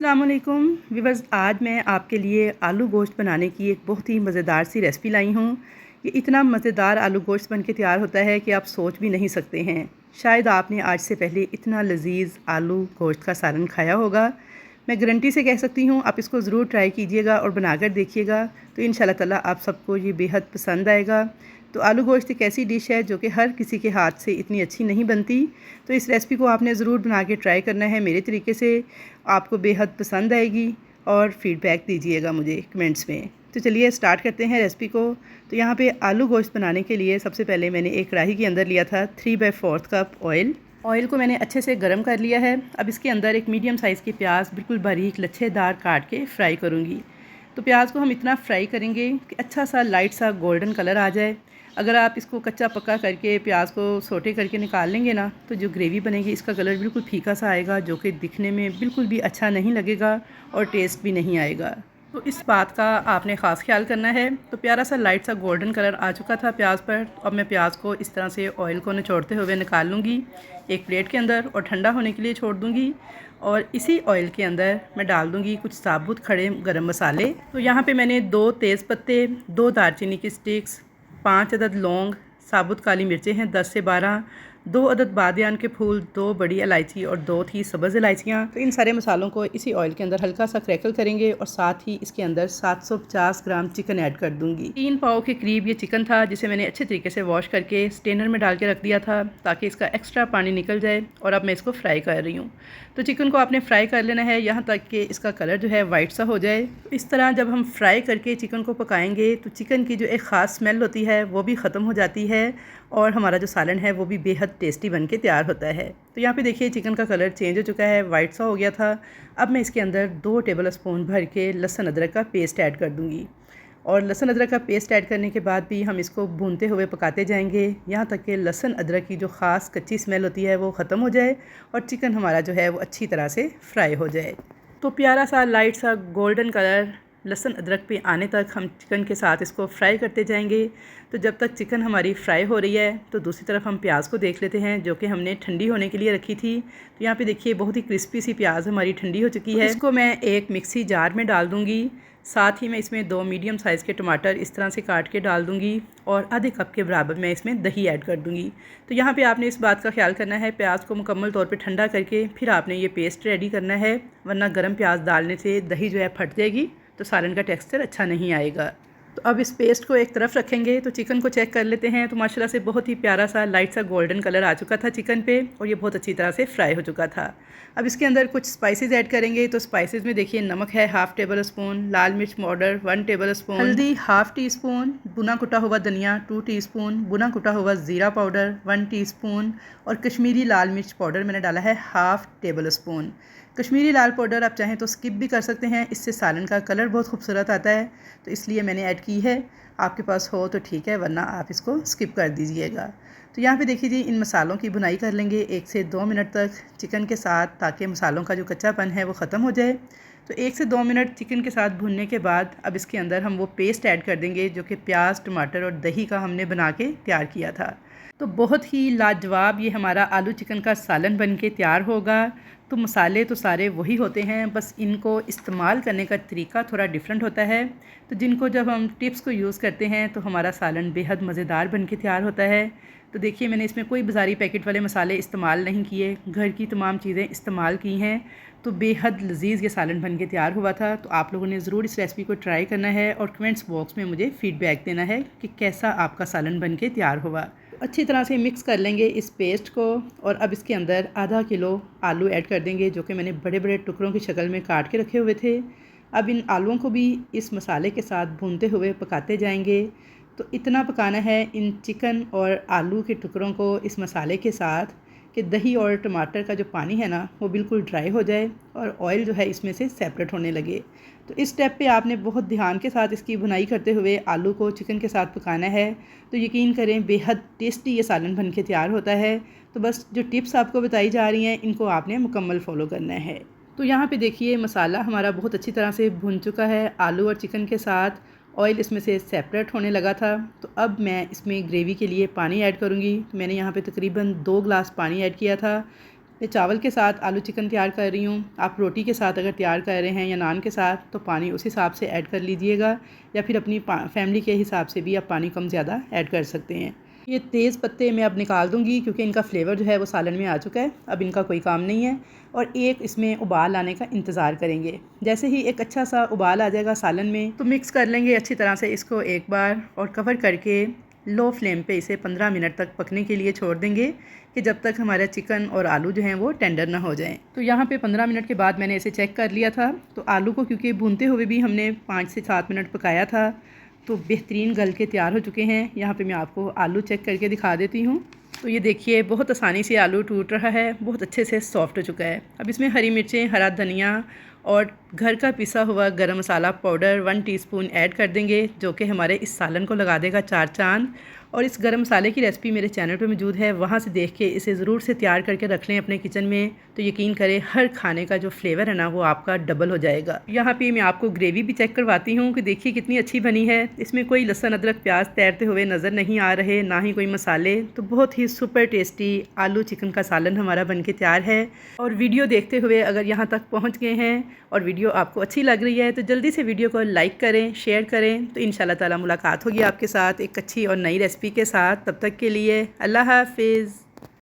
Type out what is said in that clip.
अस्सलामुअलैकुम व्यूअर्स, आज मैं आपके लिए आलू गोश्त बनाने की एक बहुत ही मज़ेदार सी रेसिपी लाई हूँ। ये इतना मज़ेदार आलू गोश्त बन के तैयार होता है कि आप सोच भी नहीं सकते हैं। शायद आपने आज से पहले इतना लजीज आलू गोश्त का सालन खाया होगा। मैं गारंटी से कह सकती हूँ आप इसको ज़रूर ट्राई कीजिएगा और बनाकर देखिएगा, तो इंशाल्लाह ताला आप सबको ये बेहद पसंद आएगा। तो आलू गोश्त एक ऐसी डिश है जो कि हर किसी के हाथ से इतनी अच्छी नहीं बनती, तो इस रेसिपी को आपने ज़रूर बना के ट्राई करना है मेरे तरीके से। आपको बेहद पसंद आएगी और फ़ीडबैक दीजिएगा मुझे कमेंट्स में। तो चलिए स्टार्ट करते हैं रेसिपी को। तो यहाँ पे आलू गोश्त बनाने के लिए सबसे पहले मैंने एक कढ़ाई के अंदर लिया था 3/4 कप ऑयल। ऑयल को मैंने अच्छे से गर्म कर लिया है। अब इसके अंदर एक मीडियम साइज़ के प्याज बिल्कुल बारीक लच्छेदार काट के फ्राई करूँगी। तो प्याज को हम इतना फ्राई करेंगे कि अच्छा सा लाइट सा गोल्डन कलर आ जाए। अगर आप इसको कच्चा पक्का करके प्याज को सोटे करके निकाल लेंगे ना, तो जो ग्रेवी बनेगी इसका कलर बिल्कुल फीका सा आएगा, जो कि दिखने में बिल्कुल भी अच्छा नहीं लगेगा और टेस्ट भी नहीं आएगा। तो इस बात का आपने ख़ास ख्याल करना है। तो प्यारा सा लाइट सा गोल्डन कलर आ चुका था प्याज पर। अब मैं प्याज को इस तरह से ऑयल को निचोड़ते हुए निकाल लूँगी एक प्लेट के अंदर और ठंडा होने के लिए छोड़ दूँगी। और इसी ऑयल के अंदर मैं डाल दूँगी कुछ साबुत खड़े गरम मसाले। तो यहाँ पे मैंने 2 तेज़ पत्ते, 2 दालचीनी की स्टिक्स, 5 अदद लौंग, साबुत काली मिर्चें हैं 10 से 12, 2 अदद बादियान के फूल, 2 बड़ी इलायची और 2 थी सब्ज़ इलायचियाँ। तो इन सारे मसालों को इसी ऑयल के अंदर हल्का सा क्रैकल करेंगे और साथ ही इसके अंदर 750 ग्राम चिकन ऐड कर दूँगी। 3 पाव के करीब ये चिकन था, जिसे मैंने अच्छे तरीके से वॉश करके स्ट्रेनर में डाल के रख दिया था ताकि इसका एक्स्ट्रा पानी निकल जाए। और अब मैं इसको फ्राई कर रही हूँ। तो चिकन को आपने फ्राई कर लेना है यहाँ तक कि इसका कलर जो है वाइट सा हो जाए। तो इस तरह जब हम फ्राई करके चिकन को पकाएंगे तो चिकन की जो एक ख़ास स्मेल होती है वो भी ख़त्म हो जाती है और हमारा जो सालन है वो भी बेहद टेस्टी बन के तैयार होता है। तो यहाँ पे देखिए चिकन का कलर चेंज हो चुका है, वाइट सा हो गया था। अब मैं इसके अंदर 2 टेबल स्पून भर के लहसुन अदरक का पेस्ट ऐड कर दूँगी। और लहसुन अदरक का पेस्ट ऐड करने के बाद भी हम इसको भूनते हुए पकाते जाएंगे यहाँ तक कि लहसुन अदरक की जो ख़ास कच्ची स्मेल होती है वो ख़त्म हो जाए और चिकन हमारा जो है वो अच्छी तरह से फ्राई हो जाए। तो प्यारा सा लाइट सा गोल्डन कलर लहसुन अदरक पे आने तक हम चिकन के साथ इसको फ्राई करते जाएंगे। तो जब तक चिकन हमारी फ्राई हो रही है तो दूसरी तरफ हम प्याज को देख लेते हैं, जो कि हमने ठंडी होने के लिए रखी थी। तो यहाँ पे देखिए बहुत ही क्रिस्पी सी प्याज हमारी ठंडी हो चुकी है। इसको मैं एक मिक्सी जार में डाल दूँगी। साथ ही मैं इसमें 2 मीडियम साइज़ के टमाटर इस तरह से काट के डाल दूँगी और आधे कप के बराबर मैं इसमें दही ऐड कर दूँगी। तो यहाँ पे आपने इस बात का ख्याल करना है प्याज को मुकम्मल तौर पे ठंडा करके फिर आपने ये पेस्ट रेडी करना है, वरना गर्म प्याज डालने से दही जो है फट जाएगी तो सालन का टेक्सचर अच्छा नहीं आएगा। तो अब इस पेस्ट को एक तरफ रखेंगे। तो चिकन को चेक कर लेते हैं। तो माशाल्लाह से बहुत ही प्यारा सा लाइट सा गोल्डन कलर आ चुका था चिकन पे और ये बहुत अच्छी तरह से फ्राई हो चुका था। अब इसके अंदर कुछ स्पाइसेस ऐड करेंगे। तो स्पाइसेस में देखिए नमक है हाफ़ टेबल स्पून, लाल मिर्च पाउडर 1 टेबल स्पून, हल्दी हाफ़ टी स्पून, भुना कुटा हुआ धनिया 2 टीस्पून, भुना कुटा हुआ ज़ीरा पाउडर 1 टीस्पून और कश्मीरी लाल मिर्च पाउडर मैंने डाला है हाफ़ टेबल स्पून। कश्मीरी लाल पाउडर आप चाहें तो स्किप भी कर सकते हैं, इससे सालन का कलर बहुत खूबसूरत आता है, तो इसलिए मैंने ऐड की है। आपके पास हो तो ठीक है, वरना आप इसको स्किप कर दीजिएगा। तो यहाँ पे देखिए जी, इन मसालों की भुनाई कर लेंगे 1 से 2 मिनट तक चिकन के साथ, ताकि मसालों का जो कच्चापन है वो ख़त्म हो जाए। तो 1 से 2 मिनट चिकन के साथ भुनने के बाद अब इसके अंदर हम वो पेस्ट ऐड कर देंगे जो कि प्याज, टमाटर और दही का हमने बना के तैयार किया था। तो बहुत ही लाजवाब ये हमारा आलू चिकन का सालन बन के तैयार होगा। तो मसाले तो सारे वही होते हैं, बस इनको इस्तेमाल करने का तरीका थोड़ा डिफरेंट होता है। तो जिनको जब हम टिप्स को यूज़ करते हैं तो हमारा सालन बेहद मज़ेदार बन के तैयार होता है। तो देखिए मैंने इसमें कोई बाज़ारी पैकेट वाले मसाले इस्तेमाल नहीं किए, घर की तमाम चीज़ें इस्तेमाल की हैं। तो बेहद लजीज़ ये सालन बन के तैयार हुआ था। तो आप लोगों ने ज़रूर इस रेसिपी को ट्राई करना है और कमेंट्स बॉक्स में मुझे फ़ीडबैक देना है कि कैसा आपका सालन बन के तैयार हुआ। अच्छी तरह से मिक्स कर लेंगे इस पेस्ट को और अब इसके अंदर आधा किलो आलू ऐड कर देंगे, जो कि मैंने बड़े बड़े टुकड़ों की शक्ल में काट के रखे हुए थे। अब इन आलूओं को भी इस मसाले के साथ भूनते हुए पकाते जाएंगे। तो इतना पकाना है इन चिकन और आलू के टुकड़ों को इस मसाले के साथ कि दही और टमाटर का जो पानी है ना वो बिल्कुल ड्राई हो जाए और ऑयल जो है इसमें से सेपरेट होने लगे। तो इस स्टेप पे आपने बहुत ध्यान के साथ इसकी भुनाई करते हुए आलू को चिकन के साथ पकाना है। तो यकीन करें बेहद टेस्टी ये सालन बन के तैयार होता है। तो बस जो टिप्स आपको बताई जा रही हैं इनको आपने मुकम्मल फ़ॉलो करना है। तो यहाँ पे देखिए मसाला हमारा बहुत अच्छी तरह से भुन चुका है आलू और चिकन के साथ, ऑयल इसमें से सेपरेट होने लगा था। तो अब मैं इसमें ग्रेवी के लिए पानी ऐड करूँगी। तो मैंने यहाँ पे तकरीबन 2 गिलास पानी ऐड किया था। मैं चावल के साथ आलू चिकन तैयार कर रही हूँ। आप रोटी के साथ अगर तैयार कर रहे हैं या नान के साथ तो पानी उस हिसाब से ऐड कर लीजिएगा, या फिर अपनी फैमिली के हिसाब से भी आप पानी कम ज़्यादा ऐड कर सकते हैं। ये तेज़ पत्ते मैं अब निकाल दूँगी क्योंकि इनका फ्लेवर जो है वो सालन में आ चुका है, अब इनका कोई काम नहीं है। और एक इसमें उबाल आने का इंतज़ार करेंगे। जैसे ही एक अच्छा सा उबाल आ जाएगा सालन में तो मिक्स कर लेंगे अच्छी तरह से इसको एक बार, और कवर करके लो फ्लेम पे इसे 15 मिनट तक पकने के लिए छोड़ देंगे कि जब तक हमारा चिकन और आलू जो हैं वो टेंडर ना हो जाएं। तो यहाँ पे 15 मिनट के बाद मैंने इसे चेक कर लिया था, तो आलू को क्योंकि भूनते हुए भी हमने 5 से 7 मिनट पकाया था तो बेहतरीन गल के तैयार हो चुके हैं। यहाँ पे मैं आपको आलू चेक करके दिखा देती हूँ। तो ये देखिए बहुत आसानी से आलू टूट रहा है, बहुत अच्छे से सॉफ्ट हो चुका है। अब इसमें हरी मिर्चें, हरा धनिया और घर का पिसा हुआ गरम मसाला पाउडर 1 टीस्पून ऐड कर देंगे, जो कि हमारे इस सालन को लगा देगा 4 चांद। और इस गरम मसाले की रेसिपी मेरे चैनल पे मौजूद है, वहाँ से देख के इसे ज़रूर से तैयार करके रख लें अपने किचन में, तो यकीन करें हर खाने का जो फ्लेवर है ना वो आपका डबल हो जाएगा। यहाँ पे मैं आपको ग्रेवी भी चेक करवाती हूँ कि देखिए कितनी अच्छी बनी है। इसमें कोई लहसुन अदरक प्याज तैरते हुए नज़र नहीं आ रहे, ना ही कोई मसाले। तो बहुत ही सुपर टेस्टी आलू चिकन का सालन हमारा बनके तैयार है। और वीडियो देखते हुए अगर यहाँ तक पहुँच गए हैं और वीडियो आपको अच्छी लग रही है तो जल्दी से वीडियो को लाइक करें, शेयर करें। तो इंशाल्लाह ताला मुलाकात होगी आपके साथ एक अच्छी और नई रेसिपी के साथ। तब तक के लिए अल्लाह हाफिज़।